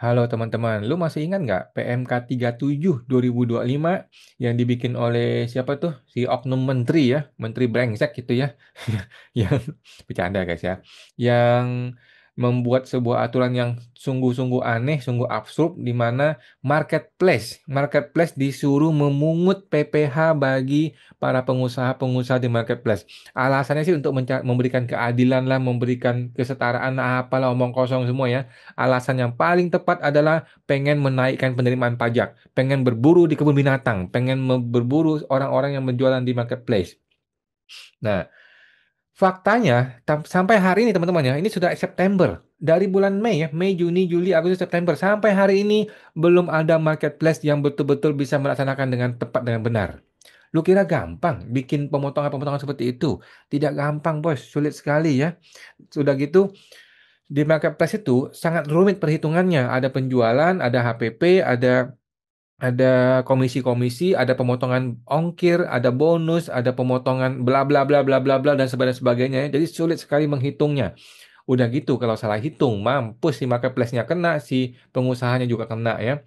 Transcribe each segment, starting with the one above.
Halo teman-teman, lu masih ingat nggak PMK 37 2025 yang dibikin oleh siapa tuh? Si oknum menteri ya, menteri brengsek gitu ya. Yang bercanda guys ya. Yang membuat sebuah aturan yang sungguh-sungguh aneh, sungguh absurd di mana marketplace disuruh memungut PPh bagi para pengusaha-pengusaha di marketplace. Alasannya sih untuk memberikan keadilan lah, memberikan kesetaraan, apalah omong kosong semua ya. Alasan yang paling tepat adalah pengen menaikkan penerimaan pajak, pengen berburu di kebun binatang, pengen berburu orang-orang yang berjualan di marketplace. Nah, faktanya sampai hari ini teman-teman ya, ini sudah September. Dari bulan Mei ya, Mei, Juni, Juli, Agustus, September sampai hari ini belum ada marketplace yang betul-betul bisa melaksanakan dengan tepat dengan benar. Lu kira gampang bikin pemotongan-pemotongan seperti itu? Tidak gampang, bos. Sulit sekali ya. Sudah gitu, di marketplace itu sangat rumit perhitungannya. Ada penjualan, ada HPP, ada komisi-komisi, ada pemotongan ongkir, ada bonus, ada pemotongan bla bla bla bla bla bla dan sebagainya. Jadi sulit sekali menghitungnya. Udah gitu kalau salah hitung, mampus si marketplace-nya kena, si pengusahanya juga kena ya.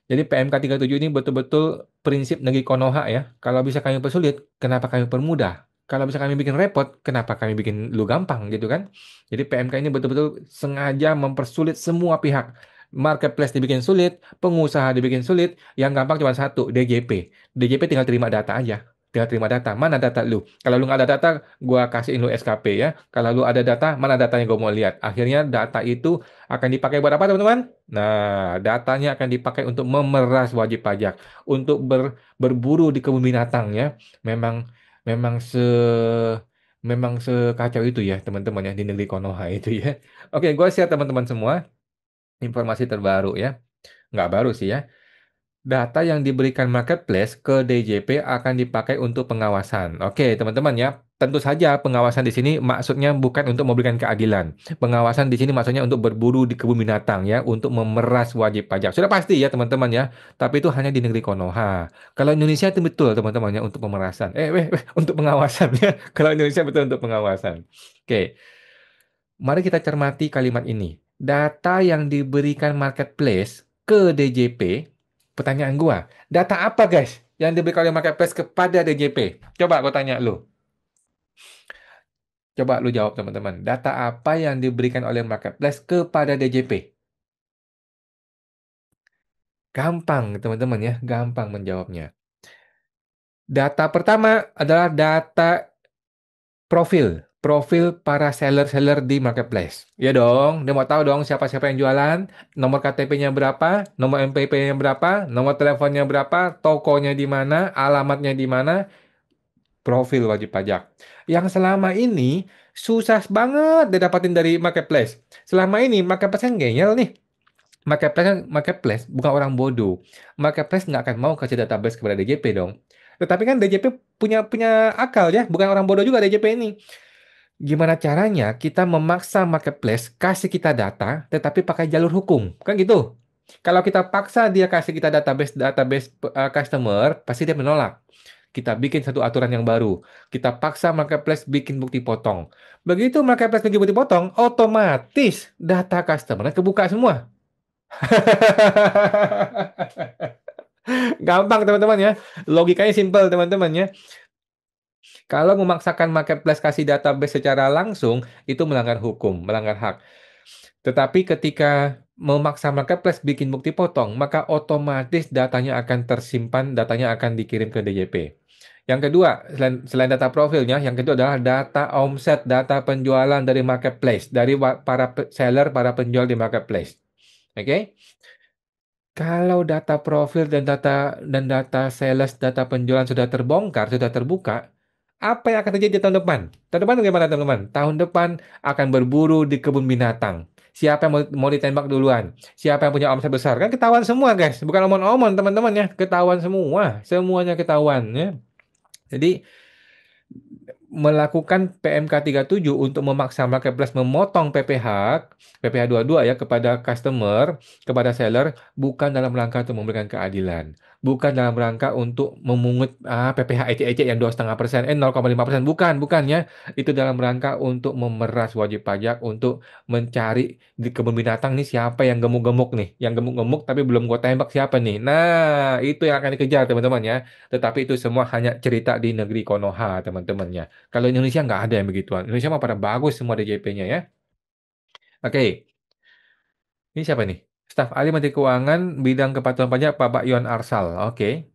Jadi PMK 37 ini betul-betul prinsip negeri Konoha ya. Kalau bisa kami persulit, kenapa kami permudah? Kalau bisa kami bikin repot, kenapa kami bikin lu gampang gitu kan? Jadi PMK ini betul-betul sengaja mempersulit semua pihak. Marketplace dibikin sulit, pengusaha dibikin sulit, yang gampang cuma satu, DJP. DJP tinggal terima data aja. Tinggal terima data. Mana data lu? Kalau lu nggak ada data, gua kasihin lu SKP ya. Kalau lu ada data, mana datanya gua mau lihat. Akhirnya data itu akan dipakai buat apa teman-teman? Nah, datanya akan dipakai untuk memeras wajib pajak, untuk berburu di kebun binatang ya. Memang memang memang sekacau itu ya teman-teman ya di negeri Konoha itu ya. Oke, gue share teman-teman semua informasi terbaru ya. Nggak baru sih ya. Data yang diberikan marketplace ke DJP akan dipakai untuk pengawasan. Oke, teman-teman ya. Tentu saja pengawasan di sini maksudnya bukan untuk memberikan keadilan. Pengawasan di sini maksudnya untuk berburu di kebun binatang ya, untuk memeras wajib pajak. Sudah pasti ya teman-teman ya. Tapi itu hanya di negeri Konoha. Kalau Indonesia itu betul teman-teman ya untuk pemerasan. Untuk pengawasan ya. Kalau Indonesia betul untuk pengawasan. Oke, mari kita cermati kalimat ini. Data yang diberikan marketplace ke DJP, pertanyaan gua, data apa guys yang diberikan oleh marketplace kepada DJP? Coba gua tanya lu. Coba lu jawab teman-teman. Data apa yang diberikan oleh marketplace kepada DJP? Gampang teman-teman ya, gampang menjawabnya. Data pertama adalah data profil, profil para seller-seller di marketplace. Ya dong, dia mau tahu dong siapa-siapa yang jualan, nomor KTP-nya berapa, nomor MPP-nya berapa, nomor teleponnya berapa, tokonya di mana, alamatnya di mana, profil wajib pajak. Yang selama ini susah banget didapatin dari marketplace. Selama ini marketplace kan ngeyel nih. Marketplace bukan orang bodoh. Marketplace nggak akan mau kasih database kepada DJP dong. Tetapi kan DJP punya punya akal ya, bukan orang bodoh juga DJP ini. Gimana caranya kita memaksa marketplace kasih kita data, tetapi pakai jalur hukum, kan gitu? Kalau kita paksa dia kasih kita database database customer, pasti dia menolak. Kita bikin satu aturan yang baru. Kita paksa marketplace bikin bukti potong. Begitu marketplace bikin bukti potong, otomatis data customer kebuka semua. Gampang teman-teman ya. Logikanya simpel teman-teman ya. Kalau memaksakan marketplace kasih database secara langsung, itu melanggar hukum, melanggar hak. Tetapi ketika memaksa marketplace bikin bukti potong, maka otomatis datanya akan tersimpan, datanya akan dikirim ke DJP. Yang kedua, selain data profilnya, yang kedua adalah data omset, data penjualan dari marketplace, dari para seller, para penjual di marketplace. Oke? Kalau data profil dan data sales, data penjualan sudah terbongkar, sudah terbuka, apa yang akan terjadi di tahun depan? Tahun depan bagaimana teman-teman? Tahun depan akan berburu di kebun binatang. Siapa yang mau ditembak duluan? Siapa yang punya omset besar? Kan ketahuan semua guys. Bukan omon-omon teman-teman ya. Ketahuan semua. Semuanya ketahuan ya. Jadi melakukan PMK 37 untuk memaksa marketplace memotong PPh 22 ya kepada customer, kepada seller bukan dalam rangka untuk memberikan keadilan, bukan dalam rangka untuk memungut PPh ecek-ecek yang 2,5%, 0,5%, bukan ya. Itu dalam rangka untuk memeras wajib pajak untuk mencari di kebun binatang nih siapa yang gemuk-gemuk nih, yang gemuk-gemuk tapi belum gua tembak siapa nih. Nah, itu yang akan dikejar teman-teman ya. Tetapi itu semua hanya cerita di negeri Konoha teman-teman ya. Kalau Indonesia nggak ada yang begituan. Indonesia mah pada bagus semua DJP-nya ya. Oke, ini siapa nih? Staf ahli Menteri Keuangan bidang kepatuhan pajak Bapak Yon Arsal. Oke.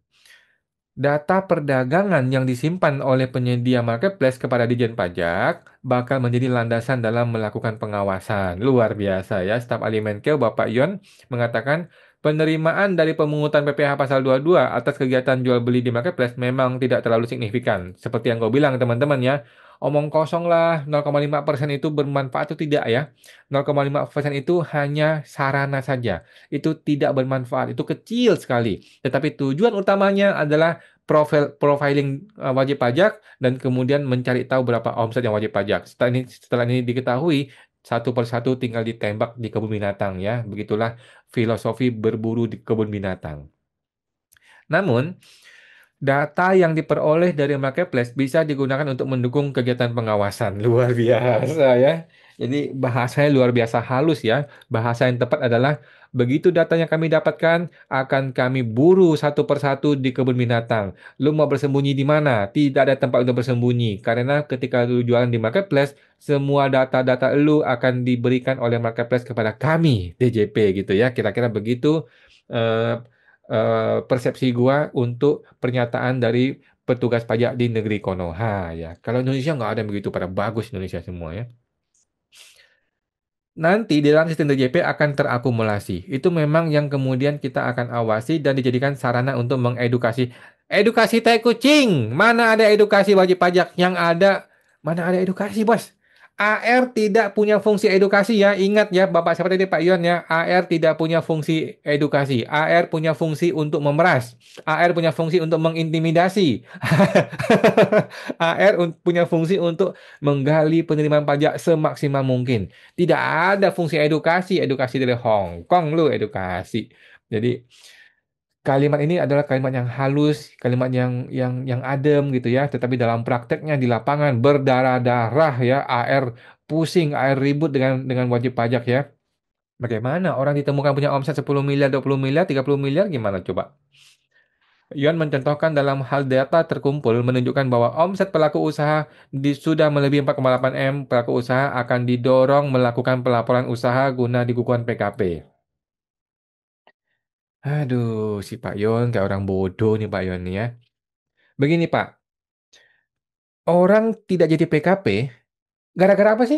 Data perdagangan yang disimpan oleh penyedia marketplace kepada Dijen Pajak bakal menjadi landasan dalam melakukan pengawasan. Luar biasa ya, staf ahli Menkeu Bapak Yon mengatakan penerimaan dari pemungutan PPh pasal 22 atas kegiatan jual beli di marketplace memang tidak terlalu signifikan. Seperti yang gue bilang teman-teman ya, omong kosong lah 0,5% itu bermanfaat atau tidak ya. 0,5% itu hanya sarana saja. Itu tidak bermanfaat, itu kecil sekali. Tetapi tujuan utamanya adalah profiling wajib pajak dan kemudian mencari tahu berapa omset yang wajib pajak. Setelah ini diketahui satu persatu tinggal ditembak di kebun binatang ya. Begitulah filosofi berburu di kebun binatang. Namun, data yang diperoleh dari marketplace bisa digunakan untuk mendukung kegiatan pengawasan. Luar biasa ya. Jadi bahasanya luar biasa halus ya. Bahasa yang tepat adalah begitu data yang kami dapatkan akan kami buru satu persatu di kebun binatang. Lu mau bersembunyi di mana? Tidak ada tempat untuk bersembunyi. Karena ketika lu jualan di marketplace, semua data-data lu akan diberikan oleh marketplace kepada kami, DJP gitu ya. Kira-kira begitu eh, persepsi gua untuk pernyataan dari petugas pajak di negeri Konoha ya. Kalau Indonesia nggak ada yang begitu, pada bagus Indonesia semua ya. Nanti di dalam sistem DJP akan terakumulasi. Itu memang yang kemudian kita akan awasi dan dijadikan sarana untuk mengedukasi. Edukasi tai kucing. Mana ada edukasi wajib pajak yang ada? Mana ada edukasi, Bos? AR tidak punya fungsi edukasi ya. Ingat ya, Bapak siapa tadi Pak Yon ya. AR tidak punya fungsi edukasi. AR punya fungsi untuk memeras. AR punya fungsi untuk mengintimidasi. AR punya fungsi untuk menggali penerimaan pajak semaksimal mungkin. Tidak ada fungsi edukasi, edukasi dari Hong Kong lu edukasi. Jadi kalimat ini adalah kalimat yang halus, kalimat yang adem gitu ya, tetapi dalam prakteknya di lapangan berdarah-darah ya, AR pusing, AR ribut dengan wajib pajak ya. Bagaimana orang ditemukan punya omset 10 miliar, 20 miliar, 30 miliar gimana coba? Yon mencontohkan dalam hal data terkumpul menunjukkan bahwa omset pelaku usaha sudah melebihi 4,8 M. Pelaku usaha akan didorong melakukan pelaporan usaha guna dikukuhan PKP. Aduh, si Pak Yon kayak orang bodoh nih Pak Yon nih ya. Begini Pak, orang tidak jadi PKP gara-gara apa sih?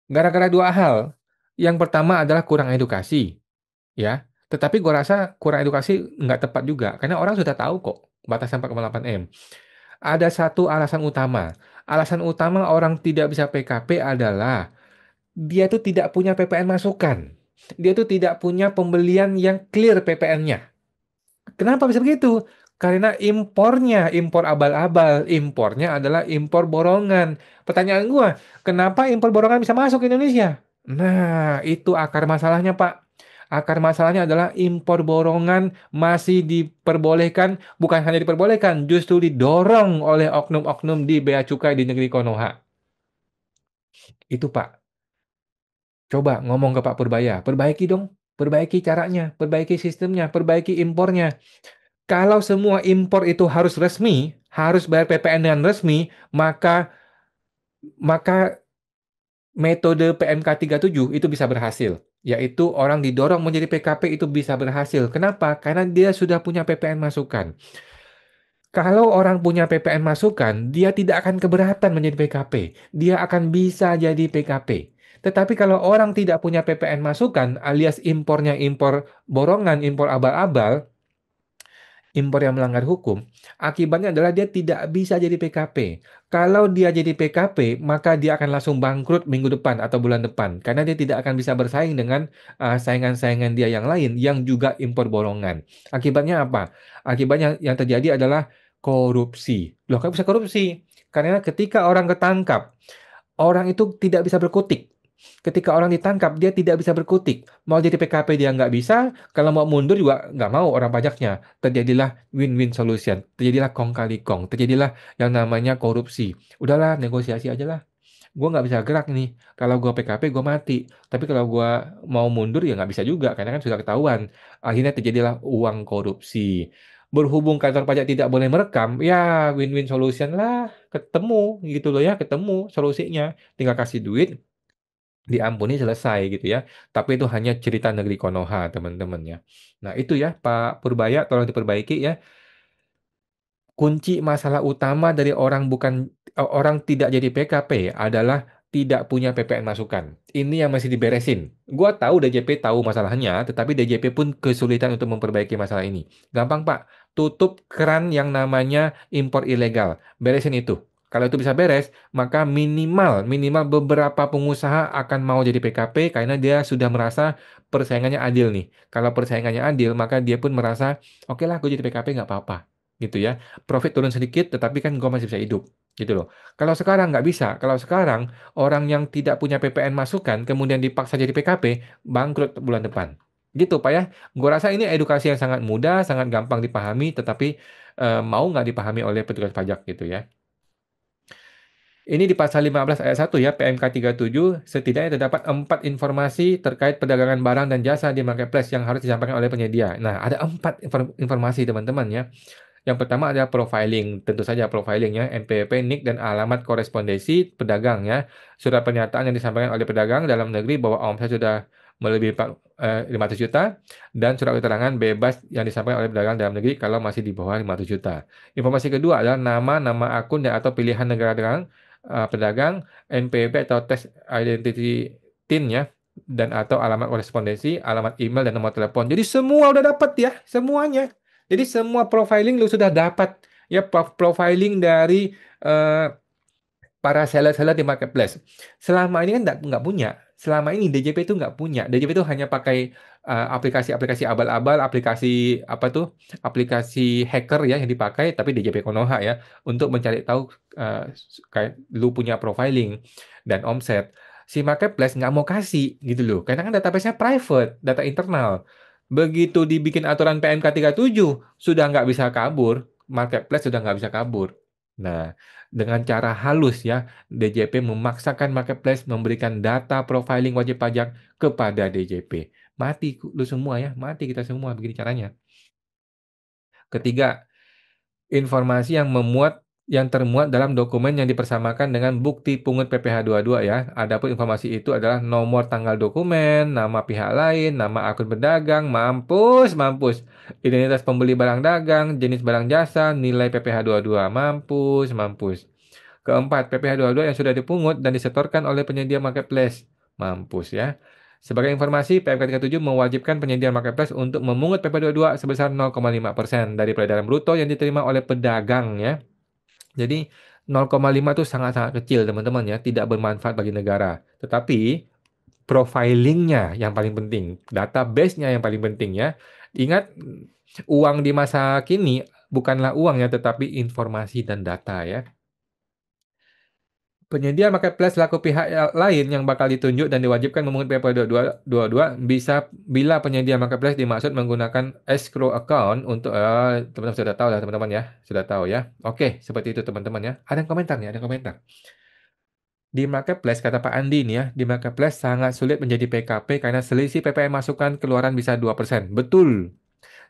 Gara-gara dua hal. Yang pertama adalah kurang edukasi, ya. Tetapi gua rasa kurang edukasi nggak tepat juga, karena orang sudah tahu kok batasan 4,8 M. Ada satu alasan utama. Alasan utama orang tidak bisa PKP adalah dia tuh tidak punya PPN masukan. Dia tuh tidak punya pembelian yang clear PPN-nya. Kenapa bisa begitu? Karena impor abal-abal, impornya adalah impor borongan. Pertanyaan gua, kenapa impor borongan bisa masuk ke Indonesia? Nah, itu akar masalahnya, Pak. Akar masalahnya adalah impor borongan masih diperbolehkan, bukan hanya diperbolehkan, justru didorong oleh oknum-oknum di Bea Cukai di negeri Konoha. Itu, Pak. Coba ngomong ke Pak Purbaya, perbaiki dong, perbaiki caranya, perbaiki sistemnya, perbaiki impornya. Kalau semua impor itu harus resmi, harus bayar PPN dengan resmi, maka metode PMK 37 itu bisa berhasil. Yaitu orang didorong menjadi PKP itu bisa berhasil. Kenapa? Karena dia sudah punya PPN masukan. Kalau orang punya PPN masukan, dia tidak akan keberatan menjadi PKP. Dia akan bisa jadi PKP. Tetapi kalau orang tidak punya PPN masukan, alias impornya impor borongan, impor abal-abal, impor yang melanggar hukum, akibatnya adalah dia tidak bisa jadi PKP. Kalau dia jadi PKP, maka dia akan langsung bangkrut minggu depan atau bulan depan, karena dia tidak akan bisa bersaing dengan saingan-saingan dia yang lain yang juga impor bolongan. Akibatnya apa? Akibatnya yang terjadi adalah korupsi. Loh, kan bisa korupsi? Karena ketika orang ketangkap, orang itu tidak bisa berkutik. Ketika orang ditangkap, dia tidak bisa berkutik. Mau jadi PKP dia nggak bisa, kalau mau mundur juga nggak mau orang pajaknya. Terjadilah win-win solution, terjadilah kong kali kong, terjadilah yang namanya korupsi. Udahlah, negosiasi aja lah. Gue nggak bisa gerak nih. Kalau gue PKP, gue mati. Tapi kalau gue mau mundur, ya nggak bisa juga, karena kan sudah ketahuan. Akhirnya terjadilah uang korupsi. Berhubung kantor pajak tidak boleh merekam, ya win-win solution lah. Ketemu gitu loh ya, ketemu solusinya. Tinggal kasih duit, diampuni selesai gitu ya. Tapi itu hanya cerita negeri Konoha, teman-teman ya. Nah, itu ya Pak Purbaya, tolong diperbaiki ya. Kunci masalah utama dari orang tidak jadi PKP adalah tidak punya PPN masukan. Ini yang masih diberesin. Gua tahu DJP tahu masalahnya, tetapi DJP pun kesulitan untuk memperbaiki masalah ini. Gampang, Pak. Tutup keran yang namanya impor ilegal. Beresin itu. Kalau itu bisa beres, maka minimal minimal beberapa pengusaha akan mau jadi PKP karena dia sudah merasa persaingannya adil nih. Kalau persaingannya adil, maka dia pun merasa, oke lah, gue jadi PKP nggak apa-apa, gitu ya. Profit turun sedikit, tetapi kan gue masih bisa hidup, gitu loh. Kalau sekarang nggak bisa. Kalau sekarang orang yang tidak punya PPN masukan, kemudian dipaksa jadi PKP, bangkrut bulan depan. Gitu, Pak ya. Gue rasa ini edukasi yang sangat mudah, sangat gampang dipahami, tetapi mau nggak dipahami oleh petugas pajak gitu ya. Ini di pasal 15 ayat 1 ya, PMK 37, setidaknya terdapat 4 informasi terkait perdagangan barang dan jasa di marketplace yang harus disampaikan oleh penyedia. Nah, ada 4 informasi teman-teman ya. Yang pertama adalah profiling, tentu saja profilingnya, NPWP, NIK, dan alamat korespondensi pedagang ya. Surat pernyataan yang disampaikan oleh pedagang dalam negeri bahwa omset sudah melebihi 500 juta, dan surat keterangan bebas yang disampaikan oleh pedagang dalam negeri kalau masih di bawah 500 juta. Informasi kedua adalah nama akun dan atau pilihan negara pedagang, NPWP atau Tax Identity TIN ya, dan atau alamat korespondensi, alamat email, dan nomor telepon. Jadi semua udah dapat ya, semuanya. Jadi semua profiling lu sudah dapat ya, profiling dari eh, para seller-seller di marketplace. Selama ini kan nggak punya. Selama ini DJP itu nggak punya. DJP itu hanya pakai aplikasi-aplikasi abal-abal, aplikasi apa tuh? Aplikasi hacker ya yang dipakai, tapi DJP Konoha ya untuk mencari tahu eh, kayak lu punya profiling dan omset. Si marketplace nggak mau kasih gitu loh. Karena kan database-nya private, data internal. Begitu dibikin aturan PMK 37, sudah nggak bisa kabur. Marketplace sudah nggak bisa kabur. Nah, dengan cara halus ya, DJP memaksakan marketplace memberikan data profiling wajib pajak kepada DJP. Mati lu semua ya, mati kita semua begini caranya. Ketiga, informasi yang termuat dalam dokumen yang dipersamakan dengan bukti pungut PPh 22 ya. Adapun informasi itu adalah nomor tanggal dokumen, nama pihak lain, nama akun pedagang, mampus, mampus. Identitas pembeli barang dagang, jenis barang jasa, nilai PPh 22, mampus, mampus. Keempat, PPh 22 yang sudah dipungut dan disetorkan oleh penyedia marketplace. Mampus ya. Sebagai informasi, PMK 37 mewajibkan penyedia marketplace untuk memungut PPh 22 sebesar 0,5% dari peredaran bruto yang diterima oleh pedagang ya. Jadi 0,5 itu sangat-sangat kecil teman-teman ya, tidak bermanfaat bagi negara. Tetapi profilingnya yang paling penting, database-nya yang paling penting ya. Ingat, uang di masa kini bukanlah uang ya, tetapi informasi dan data ya. Penyedia marketplace selaku pihak lain yang bakal ditunjuk dan diwajibkan memungut PPh 22 bisa bila penyedia marketplace dimaksud menggunakan escrow account untuk teman-teman sudah tahu lah teman-teman ya, sudah tahu ya. Oke, seperti itu teman-teman ya. Ada yang komentar nih, ada yang komentar. Di marketplace kata Pak Andi nih ya, di marketplace sangat sulit menjadi PKP karena selisih PPN masukan keluaran bisa 2%. Betul.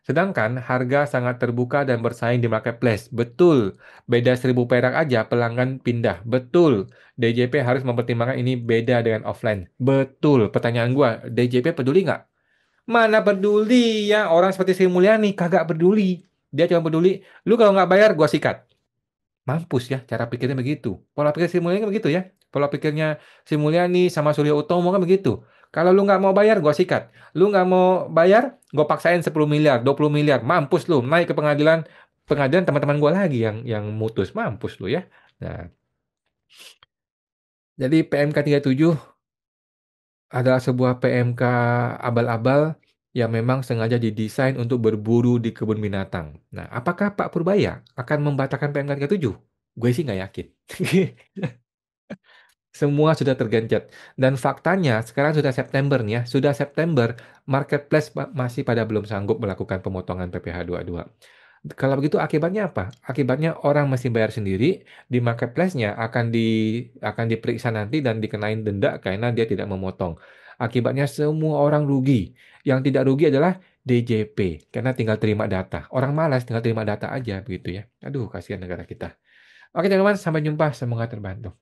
Sedangkan harga sangat terbuka dan bersaing di marketplace. Betul. Beda 1.000 perak aja pelanggan pindah. Betul. DJP harus mempertimbangkan ini beda dengan offline. Betul. Pertanyaan gua, DJP peduli nggak? Mana peduli ya, orang seperti Sri Mulyani kagak peduli. Dia cuma peduli, lu kalau nggak bayar gua sikat. Mampus ya, cara pikirnya begitu. Pola pikir Sri Mulyani kan begitu ya. Pola pikirnya Sri Mulyani sama Surya Utomo kan begitu. Kalau lu nggak mau bayar, gua sikat. Lu nggak mau bayar, gua paksain 10 miliar, 20 miliar. Mampus lu, naik ke pengadilan. Pengadilan teman-teman gua lagi yang mutus. Mampus lu ya. Nah, jadi PMK 37 adalah sebuah PMK abal-abal yang memang sengaja didesain untuk berburu di kebun binatang. Nah, apakah Pak Purbaya akan membatalkan PMK 37? Gue sih nggak yakin. Semua sudah tergencet. Dan faktanya sekarang sudah September nih ya, sudah September, marketplace masih pada belum sanggup melakukan pemotongan PPh 22. Kalau begitu akibatnya apa? Akibatnya orang mesti bayar sendiri, di marketplace-nya akan diperiksa nanti dan dikenain denda karena dia tidak memotong. Akibatnya semua orang rugi. Yang tidak rugi adalah DJP karena tinggal terima data. Orang malas tinggal terima data aja begitu ya. Aduh, kasihan negara kita. Oke, teman-teman, sampai jumpa. Semoga terbantu.